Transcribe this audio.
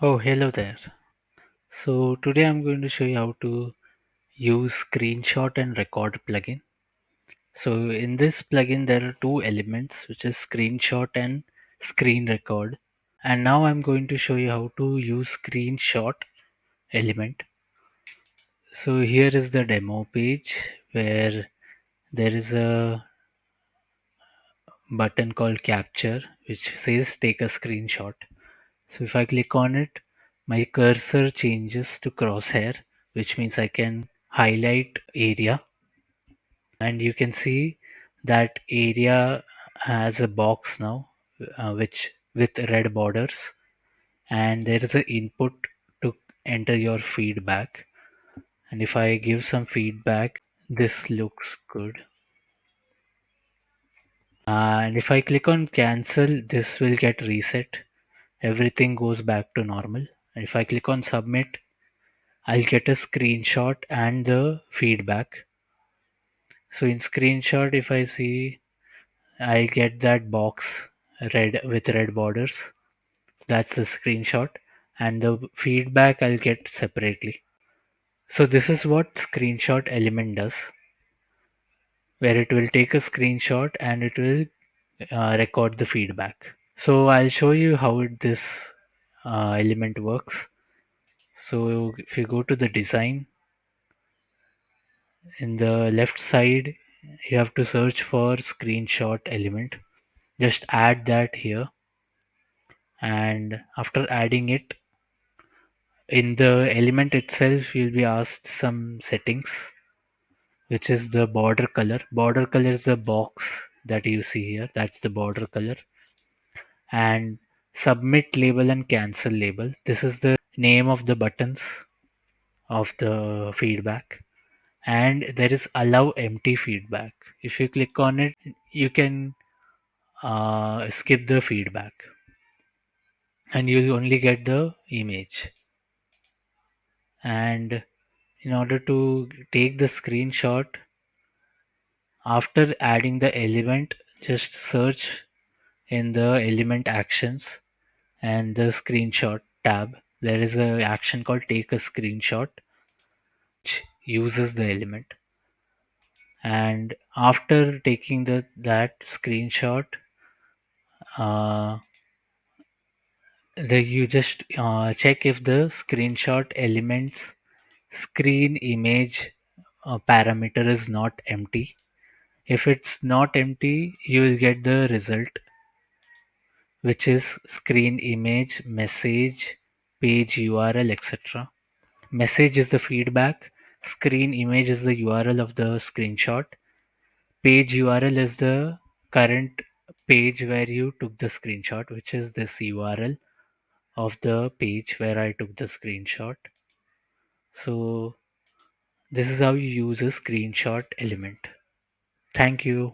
Oh, hello there. So today I'm going to show you how to use screenshot and record plugin. So in this plugin there are two elements which is screenshot and screen record. And now I'm going to show you how to use screenshot element. So here is the demo page where there is a button called capture which says take a screenshot. So if I click on it, my cursor changes to crosshair, which means I can highlight area, and you can see that area has a box now, which with red borders, and there is an input to enter your feedback. And if I give some feedback, this looks good. And if I click on cancel, this will get reset. Everything goes back to normal. And if I click on submit, I'll get a screenshot and the feedback. So in screenshot, if I see, I get that box red with red borders. That's the screenshot. And the feedback I'll get separately. So this is what screenshot element does, where it will take a screenshot and it will record the feedback. So I'll show you how this element works. So if you go to the design, in the left side, you have to search for screenshot element. Just add that here, and after adding it, in the element itself, you'll be asked some settings, which is the border color. Border color is the box that you see here. That's the border color. And submit label and cancel label. This is the name of the buttons of the feedback. And there is allow empty feedback. If you click on it, you can skip the feedback and you'll only get the image. And in order to take the screenshot, after adding the element, just search in the element actions and the screenshot tab. There is a action called take a screenshot which uses the element. And after taking that screenshot, uh, you just check if the screenshot elements screen image parameter is not empty. If it's not empty, you will get the result, which is screen image, message, page URL, etc. Message is the feedback, screen image is the URL of the screenshot, page URL is the current page where you took the screenshot, which is this URL of the page where I took the screenshot. So this is how you use a screenshot element. Thank you.